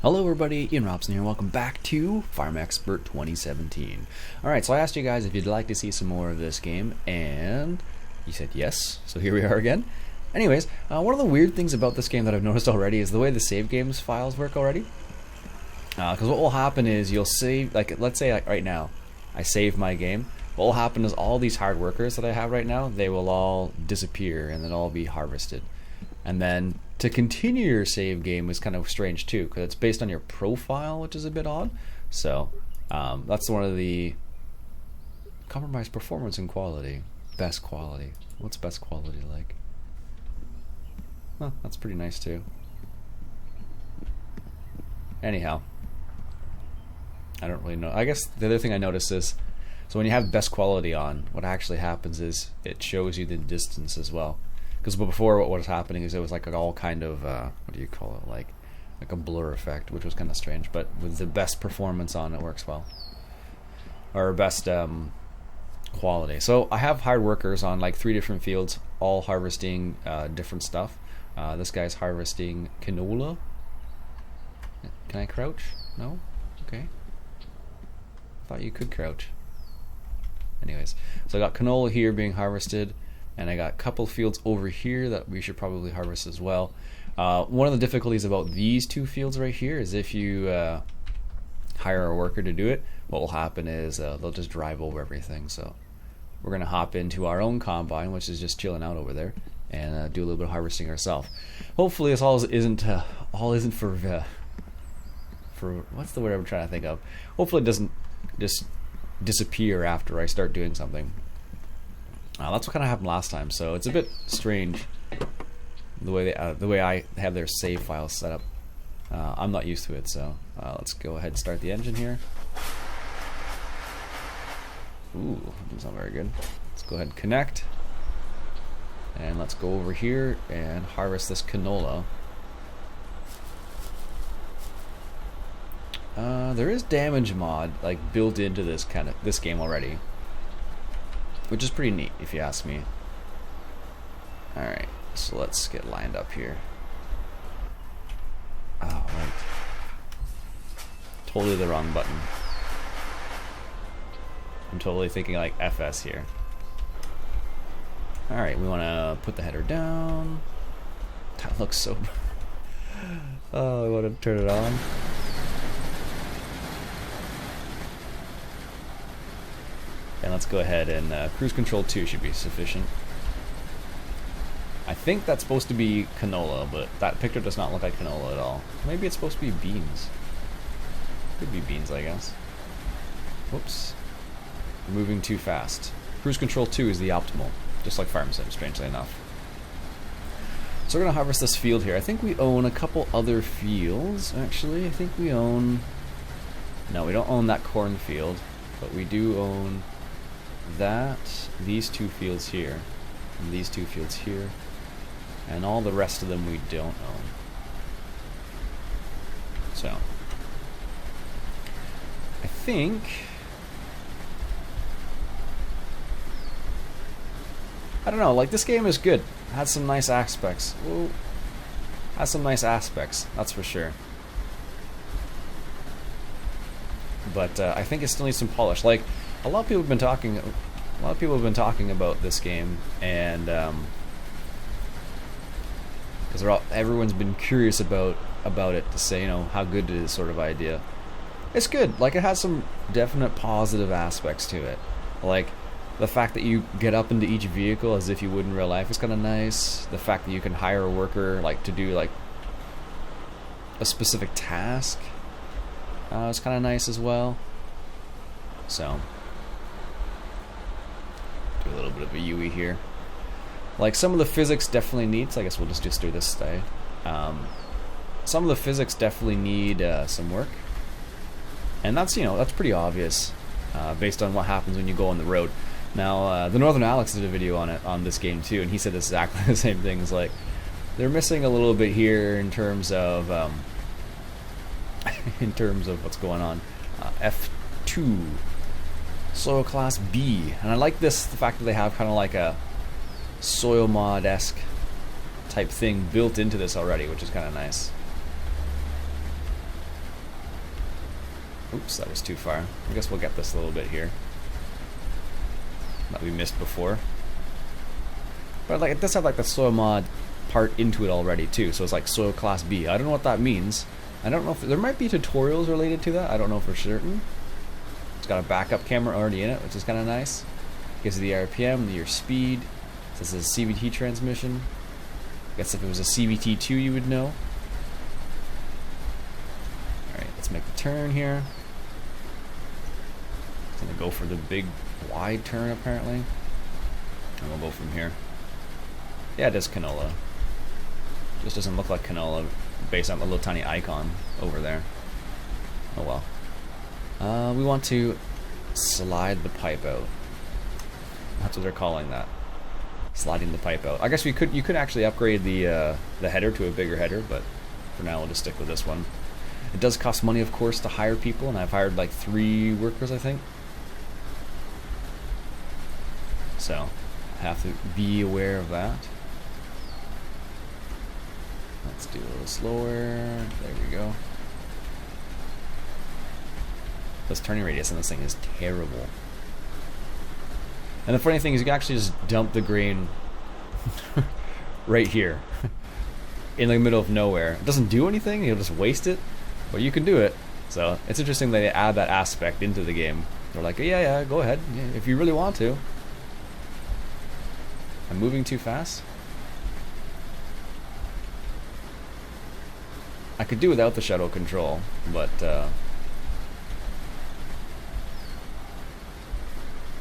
Hello everybody, Ian Robson here, welcome back to Farm Expert2017. Alright, so I asked you guys if you'd like to see some more of this game, and you said yes, so here we are again. Anyways, one of the weird things about this game that I've noticed already is the way the save games files work already. Because what will happen is you'll save, like let's say right now, I save my game. What will happen is all these hard workers that I have right now, they will all disappear and then all be harvested. And then to continue your save game is kind of strange too, because it's based on your profile, which is a bit odd. So that's one of the compromised performance and quality. Best quality. What's best quality like? Well, that's pretty nice too. Anyhow, I don't really know. I guess the other thing I noticed is, so when you have best quality on, what actually happens is it shows you the distance as well. Because before, what was happening is it was like all kind of what do you call it, like a blur effect, which was kind of strange. But with the best performance on, it works well, or best quality. So I have hard workers on like 3 different fields, all harvesting different stuff. This guy's harvesting canola. Can I crouch? No? Okay. Thought you could crouch. Anyways, so I got canola here being harvested. And I got a couple fields over here that we should probably harvest as well. One of the difficulties about these 2 fields right here is if you hire a worker to do it, what will happen is they'll just drive over everything. So we're going to hop into our own combine, which is just chilling out over there, and do a little bit of harvesting ourselves. Hopefully this all isn't for what's the word I'm trying to think of. Hopefully it doesn't just disappear after I start doing something. That's what kind of happened last time, so it's a bit strange the way I have their save files set up. I'm not used to it, so let's go ahead and start the engine here. Ooh, that's not very good. Let's go ahead and connect, and let's go over here and harvest this canola. There is damage mod like built into this game already, which is pretty neat if you ask me. Alright, so let's get lined up here. Oh, right. Totally the wrong button. I'm totally thinking like FS here. Alright, we want to put the header down. That looks so... Oh, I want to turn it on. And let's go ahead and cruise control 2 should be sufficient. I think that's supposed to be canola, but that picture does not look like canola at all. Maybe it's supposed to be beans. Could be beans, I guess. Whoops. We're moving too fast. Cruise control 2 is the optimal, just like Farm Sim, strangely enough. So we're going to harvest this field here. I think we own a couple other fields, actually. I think we own... No, we don't own that cornfield, but we do own... these 2 fields here, and these 2 fields here, and all the rest of them we don't own. So I think I don't know, like this game is good. It has some nice aspects. Whoa. Has some nice aspects, that's for sure. But I think it still needs some polish. Like a lot of people have been talking about this game, and because everyone's been curious about it to say, you know, how good it is, sort of idea. It's good. Like it has some definite positive aspects to it. Like the fact that you get up into each vehicle as if you would in real life is kind of nice. The fact that you can hire a worker like to do like a specific task is kind of nice as well. So do a little bit of a UE here. Like some of the physics definitely needs. I guess we'll just do this today. Some of the physics definitely need some work, and that's that's pretty obvious based on what happens when you go on the road. Now the Northern Alex did a video on this game too, and he said exactly the same things. Like they're missing a little bit here in terms of what's going on. F2 soil class B, and I like the fact that they have kind of like a soil mod-esque type thing built into this already, which is kind of nice. Oops, that was too far. I guess we'll get this a little bit here that we missed before. But like, it does have like the soil mod part into it already too, so it's like soil class B. I don't know what that means. I don't know if there might be tutorials related to that. I don't know for certain. It's got a backup camera already in it, which is kind of nice. Gives you the RPM, your speed. This is a CVT transmission. I guess if it was a CVT2 you would know. Alright, let's make the turn here. It's gonna go for the big wide turn apparently. And we'll go from here. Yeah, it is canola. Just doesn't look like canola based on the little tiny icon over there. Oh well. We want to slide the pipe out. That's what they're calling that. Sliding the pipe out. I guess you could actually upgrade the header to a bigger header, but for now we'll just stick with this one. It does cost money, of course, to hire people, and I've hired like 3 workers, I think. So, have to be aware of that. Let's do a little slower. There we go. This turning radius on this thing is terrible. And the funny thing is you can actually just dump the grain right here in the middle of nowhere. It doesn't do anything, you'll just waste it, but you can do it. So it's interesting that they add that aspect into the game. They're like, yeah, go ahead, if you really want to. I'm moving too fast. I could do without the shuttle control, but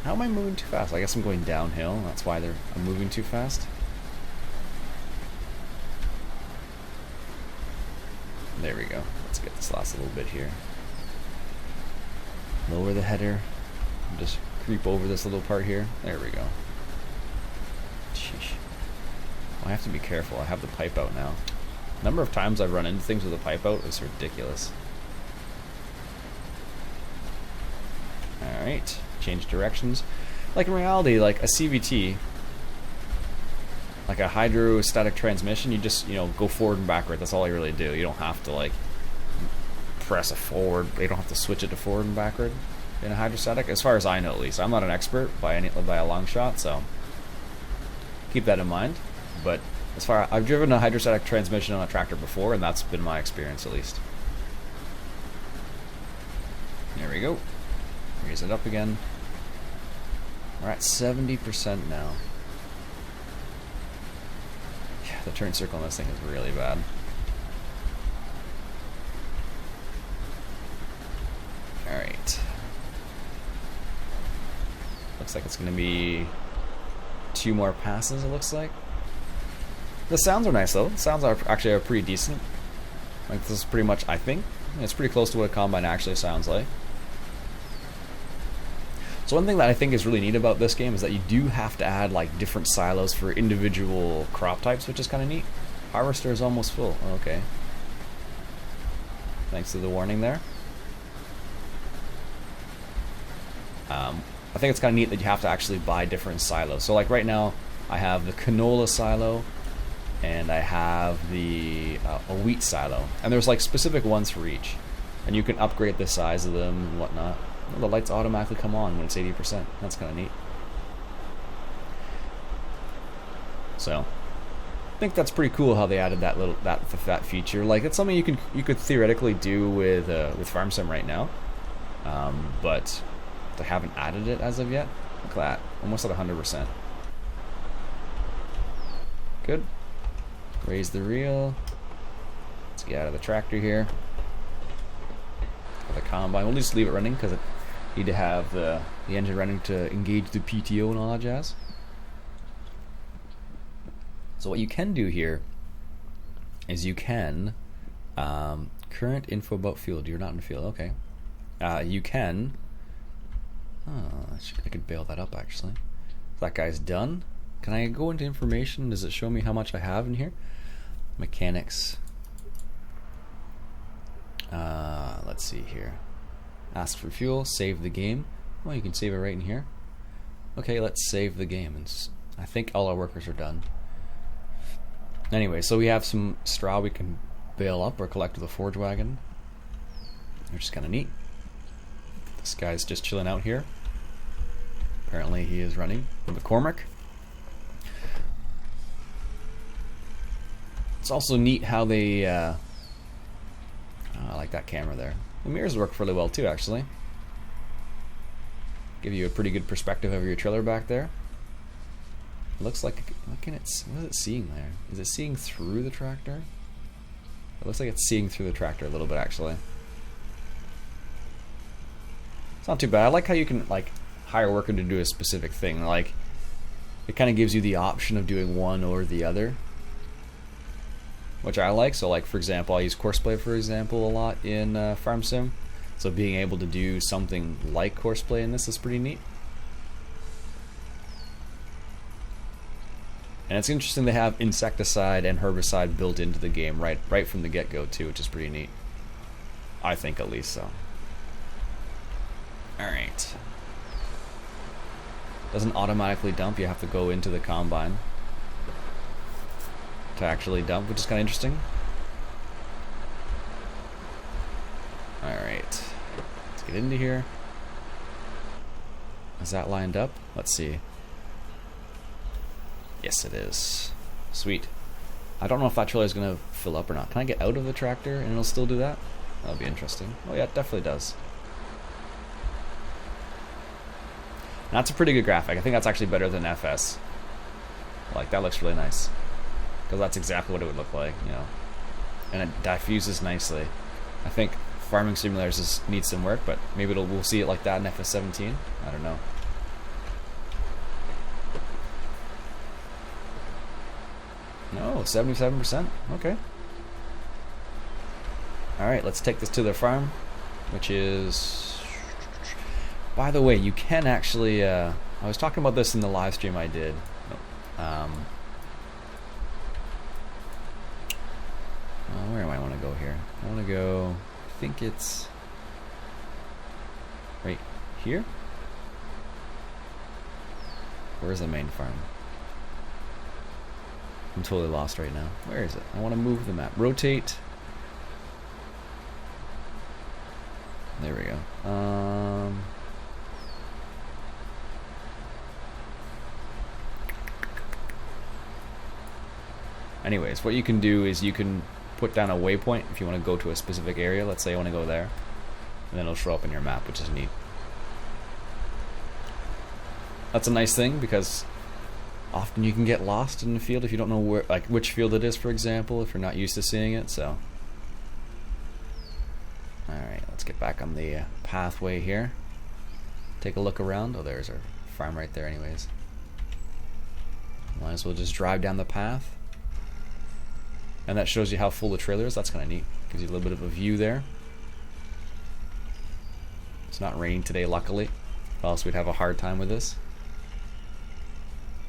how am I moving too fast? I guess I'm going downhill. That's why I'm moving too fast. There we go. Let's get this last little bit here. Lower the header. Just creep over this little part here. There we go. Sheesh. I have to be careful. I have the pipe out now. The number of times I've run into things with the pipe out is ridiculous. Alright. Change directions. Like in reality, like a CVT, like a hydrostatic transmission, you just, go forward and backward. That's all you really do. You don't have to like press a forward. You don't have to switch it to forward and backward in a hydrostatic, as far as I know at least. I'm not an expert by a long shot, so keep that in mind. But I've driven a hydrostatic transmission on a tractor before, and that's been my experience at least. There we go. Raise it up again. We're at 70% now. Yeah, the turn circle on this thing is really bad. Alright. Looks like it's going to be 2 more passes, it looks like. The sounds are nice though. The sounds are actually pretty decent. Like, this is pretty much, I think, it's pretty close to what a combine actually sounds like. So one thing that I think is really neat about this game is that you do have to add like different silos for individual crop types, which is kind of neat. Harvester is almost full. Okay. Thanks to the warning there. I think it's kind of neat that you have to actually buy different silos. So like right now, I have the canola silo, and I have the a wheat silo, and there's like specific ones for each, and you can upgrade the size of them and whatnot. Well, the lights automatically come on when it's 80%. That's kind of neat. So, I think that's pretty cool how they added that feature. Like, it's something you could theoretically do with Farm Sim right now, but they haven't added it as of yet. Look at that, almost at 100%. Good. Raise the reel. Let's get out of the tractor here. The combine. We'll just leave it running because I need to have the engine running to engage the PTO and all that jazz. So what you can do here is you can current info about field. You're not in the field. Okay. You can. I could bail that up actually. That guy's done. Can I go into information? Does it show me how much I have in here? Mechanics. Let's see here. Ask for fuel, save the game. Well, you can save it right in here. Okay, let's save the game. And I think all our workers are done. Anyway, so we have some straw we can bale up or collect with a forge wagon, which is kind of neat. This guy's just chilling out here. Apparently he is running the McCormick. It's also neat how they I like that camera there. The mirrors work really well too, actually. Give you a pretty good perspective of your trailer back there. It looks like, what is it seeing there? Is it seeing through the tractor? It looks like it's seeing through the tractor a little bit, actually. It's not too bad. I like how you can like hire a worker to do a specific thing. Like, it kind of gives you the option of doing one or the other, which I like. So like, for example, I use Courseplay, for example, a lot in Farm Sim. So being able to do something like Courseplay in this is pretty neat. And it's interesting they have insecticide and herbicide built into the game right from the get-go too, which is pretty neat. I think, at least so. Alright. Doesn't automatically dump, you have to go into the combine to actually dump, which is kind of interesting. Alright. Let's get into here. Is that lined up? Let's see. Yes, it is. Sweet. I don't know if that trailer is going to fill up or not. Can I get out of the tractor and it'll still do that? That'll be interesting. Oh yeah, it definitely does. And that's a pretty good graphic. I think that's actually better than FS. Like, that looks really nice. Because that's exactly what it would look like, you know. And it diffuses nicely. I think farming simulators needs some work, but maybe we'll see it like that in FS17. I don't know. No, 77%. Okay. Alright, let's take this to the farm, which is... By the way, you can actually... I was talking about this in the live stream I did. Where do I want to go here? I want to go... I think it's... right here? Where's the main farm? I'm totally lost right now. Where is it? I want to move the map. Rotate. There we go. Anyways, what you can do is you can put down a waypoint if you want to go to a specific area. Let's say I want to go there. And then it'll show up in your map, which is neat. That's a nice thing because often you can get lost in the field if you don't know where, like which field it is, for example, if you're not used to seeing it. So, alright, let's get back on the pathway here. Take a look around. Oh, there's our farm right there anyways. Might as well just drive down the path. And that shows you how full the trailer is. That's kind of neat. Gives you a little bit of a view there. It's not raining today, luckily, or else we'd have a hard time with this.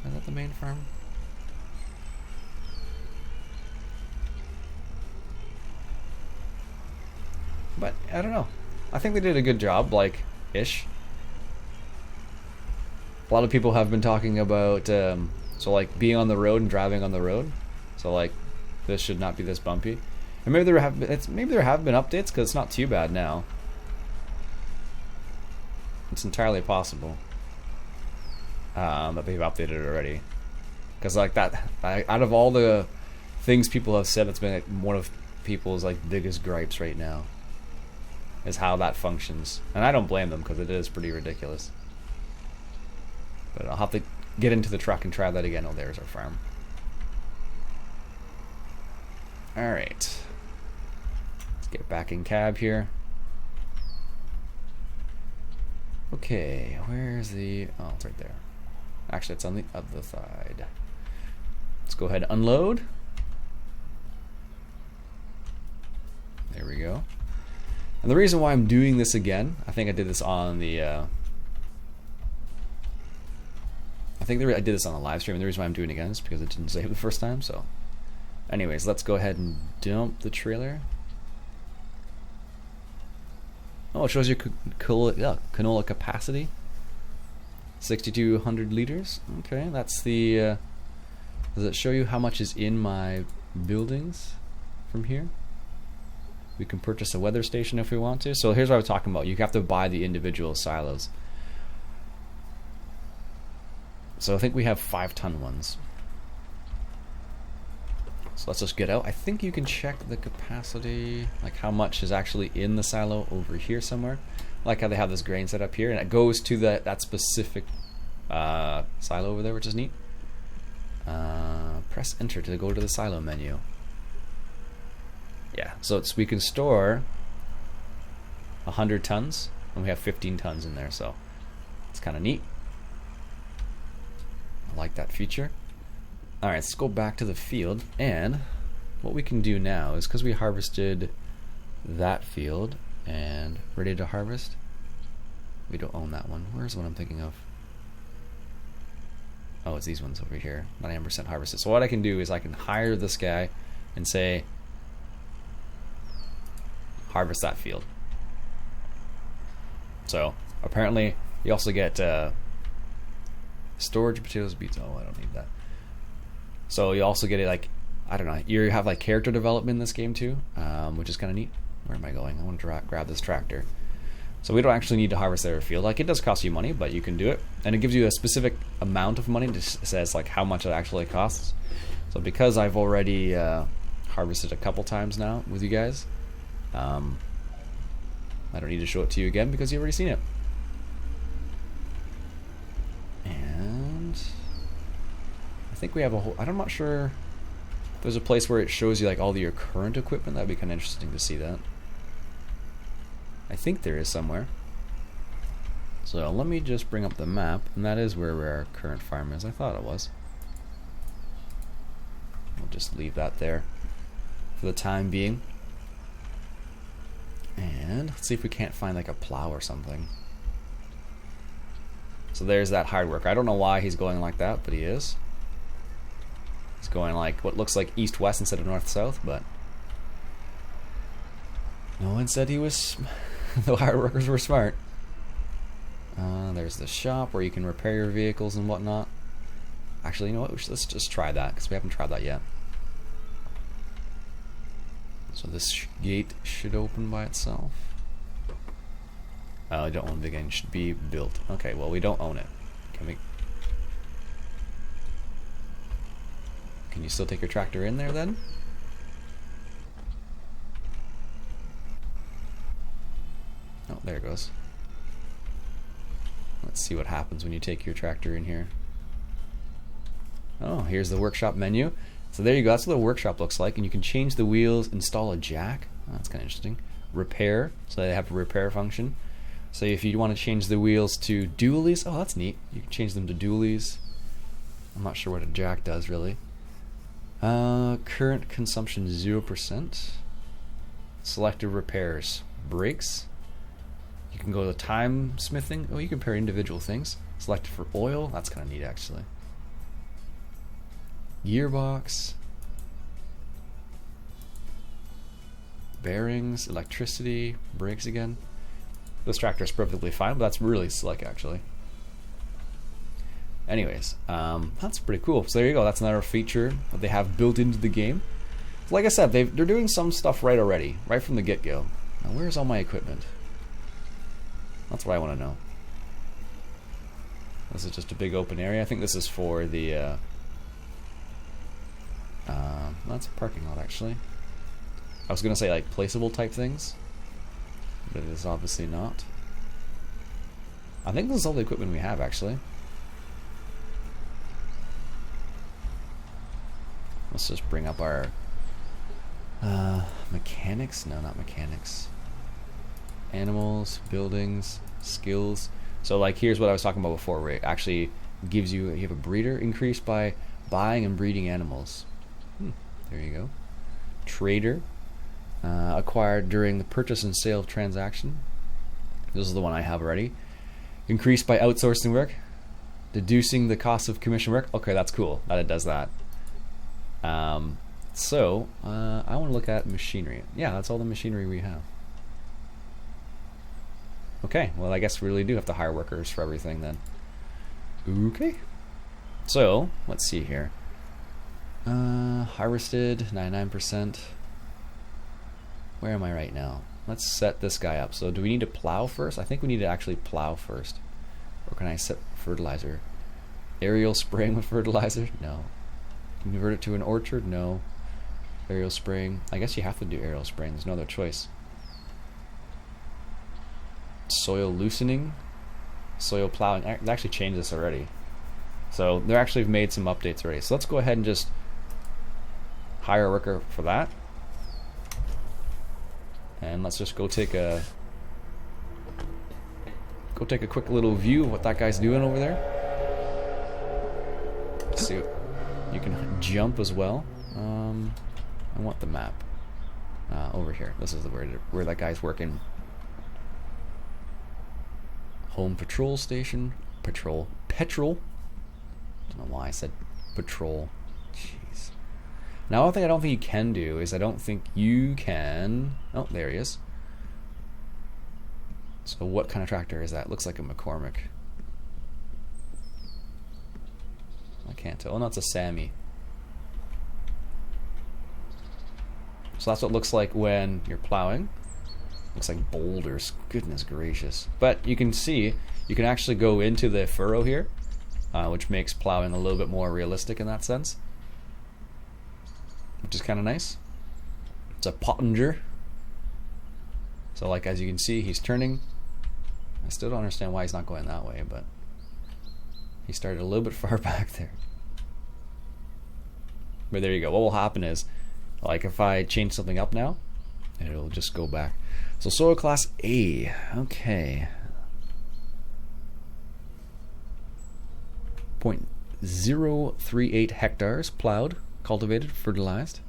Is that the main farm? But I don't know. I think they did a good job, like, ish. A lot of people have been talking about so like being on the road and driving on the road. So like this should not be this bumpy. And maybe there have been updates because it's not too bad now. It's entirely possible that they've updated it already. Because like that, out of all the things people have said, it's been like one of people's like biggest gripes right now. Is how that functions, and I don't blame them because it is pretty ridiculous. But I'll have to get into the truck and try that again. Oh, there's our farm. Alright. Let's get back in cab here. Okay, where's the... oh, it's right there. Actually, it's on the other side. Let's go ahead and unload. There we go. And the reason why I'm doing this again, I think I did this on the... I did this on the live stream, and the reason why I'm doing it again is because it didn't save the first time, so... Anyways, let's go ahead and dump the trailer. Oh, it shows you canola capacity. 6,200 liters. Okay, that's the... does it show you how much is in my buildings from here? We can purchase a weather station if we want to. So here's what I was talking about. You have to buy the individual silos. So I think we have 5-ton ones. So let's just get out. I think you can check the capacity, like how much is actually in the silo over here somewhere. Like how they have this grain set up here, and it goes to that specific silo over there, which is neat. Press enter to go to the silo menu. Yeah, so we can store 100 tons, and we have 15 tons in there, so it's kind of neat. I like that feature. Alright, let's go back to the field, and what we can do now is, because we harvested that field and ready to harvest, we don't own that one. Where's the one I'm thinking of? Oh, it's these ones over here. 99% harvested. So what I can do is I can hire this guy and say, harvest that field. So apparently you also get storage potatoes, beets. Oh, I don't need that. So you also get it, like, I don't know, you have like character development in this game too, which is kind of neat. Where am I going? I want to grab this tractor. So we don't actually need to harvest their field. Like, it does cost you money, but you can do it, and it gives you a specific amount of money. It just says like how much it actually costs. So because I've already harvested a couple times now with you guys, I don't need to show it to you again because you've already seen it. And I think we have a whole, I'm not sure if there's a place where it shows you like all your current equipment. That'd be kind of interesting to see that. I think there is somewhere. So let me just bring up the map, and that is where our current farm is. I thought it was. We'll just leave that there for the time being. And let's see if we can't find like a plow or something. So there's that hard worker. I don't know why he's going like that, but he is. He's going like what looks like east-west instead of north-south, but no one said he was. The hard workers were smart. There's the shop where you can repair your vehicles and whatnot. Actually, you know what? Let's just try that because we haven't tried that yet. So this gate should open by itself. I don't own the gate. It should be built. Okay, well, we don't own it. Can you still take your tractor in there then? Oh, there it goes. Let's see what happens when you take your tractor in here. Oh, here's the workshop menu. So there you go. That's what the workshop looks like. And you can change the wheels, install a jack. Oh, that's kind of interesting. Repair. So they have a repair function. So if you want to change the wheels to dualies, oh, that's neat. You can change them to dualies. I'm not sure what a jack does really. Current consumption 0%. Selected repairs. Brakes. You can go to time smithing. Oh, you can pair individual things. Selected for oil. That's kind of neat, actually. Gearbox. Bearings. Electricity. Brakes again. This tractor is perfectly fine, but that's really slick, actually. Anyways, that's pretty cool. So there you go. That's another feature that they have built into the game. Like I said, they're doing some stuff right already, right from the get-go. Now, where's all my equipment? That's what I want to know. This is just a big open area. I think this is for the... that's a parking lot, actually. I was going to say, like, placeable type things. But it is obviously not. I think this is all the equipment we have, actually. Let's just bring up our... mechanics? No, not mechanics. Animals, buildings, skills. So like here's what I was talking about before, where it actually gives you have a breeder increased by buying and breeding animals. There you go. Trader, acquired during the purchase and sale transaction. This is the one I have already. Increased by outsourcing work, deducing the cost of commission work. Okay, that's cool that it does that. So I want to look at machinery. Yeah, that's all the machinery we have. Okay, well I guess we really do have to hire workers for everything then. Okay. So, let's see here. Harvested, 99%. Where am I right now? Let's set this guy up. So do we need to plow first? I think we need to actually plow first. Or can I set fertilizer? Aerial spraying with fertilizer? No. Convert it to an orchard? No. Aerial spraying. I guess you have to do aerial spraying. There's no other choice. Soil loosening. Soil plowing. They actually changed this already. So they actually have made some updates already. So let's go ahead and just hire a worker for that. And let's just go take a quick little view of what that guy's doing over there. Let's see, you can jump as well. I want the map over here. This is the where that guy's working. Home patrol station. Petrol. Don't know why I said patrol. Jeez. Now, one thing I don't think you can do is I don't think you can. Oh, there he is. So, what kind of tractor is that? Looks like a McCormick. I can't tell. Oh, no, it's a Sammy. So that's what it looks like when you're plowing. Looks like boulders. Goodness gracious. But you can see, you can actually go into the furrow here, which makes plowing a little bit more realistic in that sense. Which is kind of nice. It's a Pottinger. So like as you can see, he's turning. I still don't understand why he's not going that way, but he started a little bit far back there. But there you go. What will happen is, like if I change something up now, it'll just go back. So soil class A. Okay. 0.038 hectares plowed, cultivated, fertilized.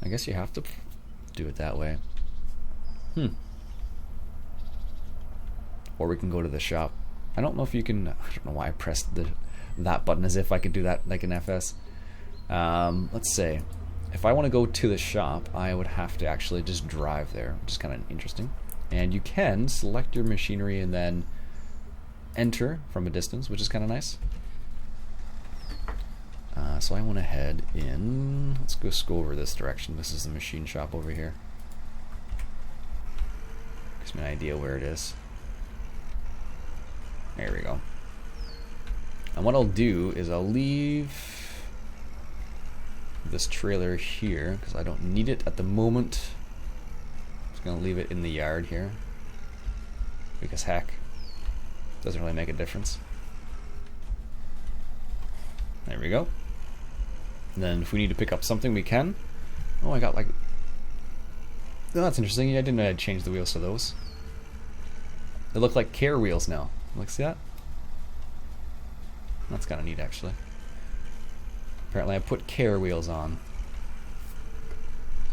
I guess you have to do it that way. Or we can go to the shop. I don't know if you can. I don't know why I pressed that button as if I could do that like an FS. Let's say if I want to go to the shop, I would have to actually just drive there, which is kind of interesting. And you can select your machinery and then enter from a distance, which is kind of nice. So I want to head in. Let's go over this direction. This is the machine shop over here. Gives me an idea where it is. There we go. And what I'll do is I'll leave this trailer here because I don't need it at the moment. I'm just gonna leave it in the yard here because heck, doesn't really make a difference. There we go. And then if we need to pick up something, we can. Oh, I got like. Oh, that's interesting. Yeah, I didn't know I'd change the wheels to those. They look like care wheels now. Look, see that? That's kind of neat, actually. Apparently, I put care wheels on,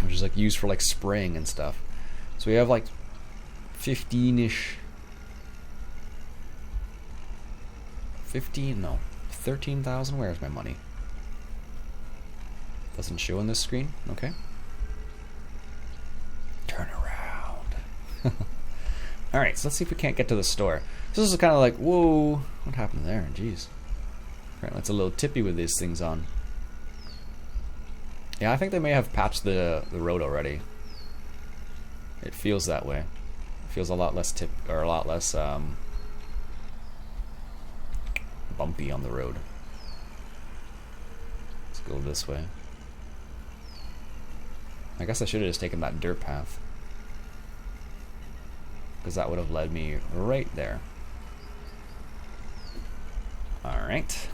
which is like used for like spraying and stuff. So we have like 15-ish. 15? No. 13,000? Where's my money? Doesn't show on this screen? Okay. Turn around. Alright, so let's see if we can't get to the store. So this is kind of like, whoa, what happened there? Jeez. Apparently it's a little tippy with these things on. Yeah, I think they may have patched the road already. It feels that way. It feels a lot less bumpy on the road. Let's go this way. I guess I should have just taken that dirt path, because that would have led me right there. Alright.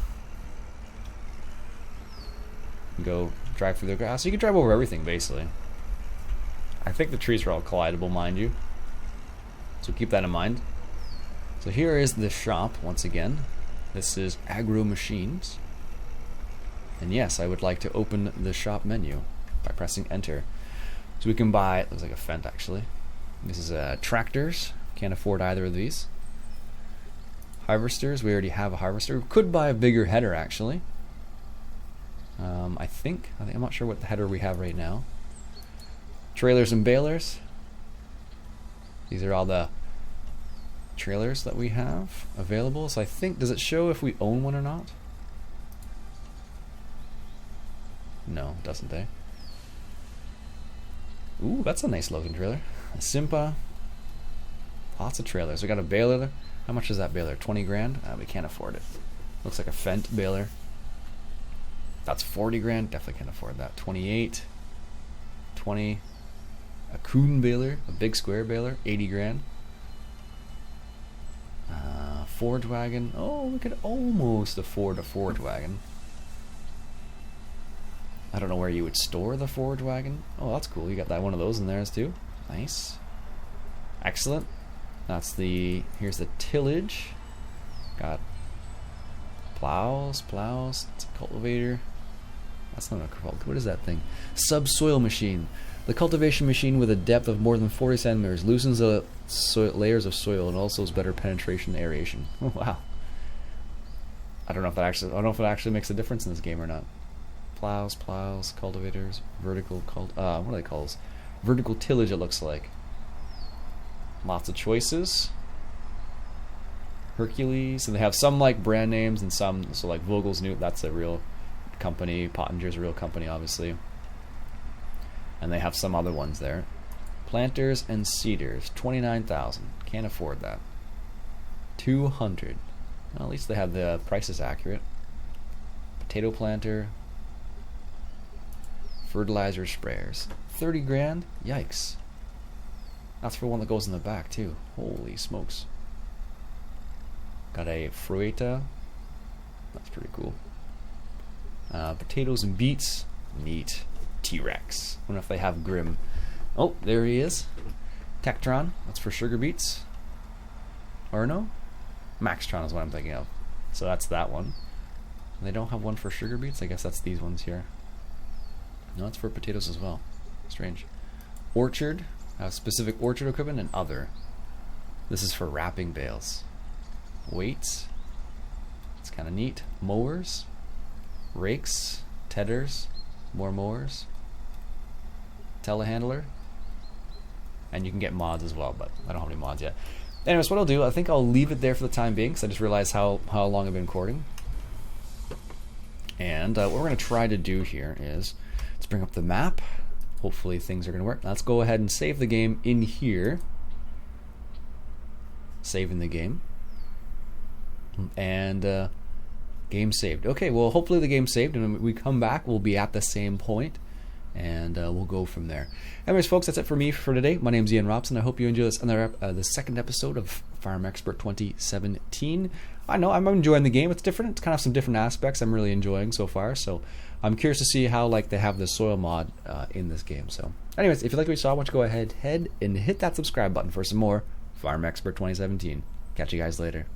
Go drive through the grass. You can drive over everything, basically. I think the trees are all collidable, mind you. So keep that in mind. So here is the shop, once again. This is Agro Machines. And yes, I would like to open the shop menu by pressing enter. So we can buy, it looks like a Fendt actually. This is tractors. Can't afford either of these. Harvesters, we already have a harvester. We could buy a bigger header actually. I think I'm not sure what the header we have right now. Trailers and balers. These are all the trailers that we have available. So I think, does it show if we own one or not? No, it doesn't, eh? Ooh, that's a nice looking trailer. A Simpa. Lots of trailers. We got a baler. How much is that baler? 20 grand? We can't afford it. Looks like a Fendt baler. That's 40 grand. Definitely can't afford that. 28. 20. A Kuhn baler. A big square baler. 80 grand. Forge wagon. Oh, we could almost afford a forge wagon. I don't know where you would store the forge wagon. Oh, that's cool. You got that one of those in there too. Nice. Excellent. That's the, here's the tillage. Got plows. It's a cultivator. That's not a cultivator. What is that thing? Subsoil machine. The cultivation machine with a depth of more than 40 centimeters loosens the layers of soil and also has better penetration and aeration. Oh, wow. I don't know if it actually makes a difference in this game or not. Plows, cultivators, vertical what are they called? Vertical tillage, it looks like. Lots of choices. Hercules, and they have some like brand names and some, so like Vogel's New, that's a real company. Pottinger's a real company, obviously. And they have some other ones there. Planters and seeders, 29,000. Can't afford that. 200. Well, at least they have the prices accurate. Potato planter. Fertilizer sprayers, 30 grand. Yikes. That's for one that goes in the back too. Holy smokes. Got a Fruita. That's pretty cool. Potatoes and beets. Neat. T-Rex. Wonder if they have Grim. Oh, there he is. Tectron. That's for sugar beets. Or no? Maxtron is what I'm thinking of. So that's that one. And they don't have one for sugar beets? I guess that's these ones here. No, it's for potatoes as well. Strange. Orchard. Specific orchard equipment and other. This is for wrapping bales. Weights. It's kind of neat. Mowers. Rakes. Tedders. More mowers. Telehandler. And you can get mods as well, but I don't have any mods yet. Anyways, what I'll do, I think I'll leave it there for the time being, because I just realized how long I've been recording. And what we're going to try to do here is, let's bring up the map. Hopefully things are going to work. Let's go ahead and save the game in here. Saving the game. And game saved. Okay, well hopefully the game's saved, and when we come back we'll be at the same point, and we'll go from there. Anyways, folks, that's it for me for today. My name's Ian Robson. I hope you enjoy this the second episode of Farm Expert 2017. I know I'm enjoying the game. It's different. It's kind of some different aspects I'm really enjoying so far. So I'm curious to see how like they have the soil mod in this game. So anyways, if you like what you saw, why don't you go ahead and hit that subscribe button for some more Farm Expert 2017. Catch you guys later.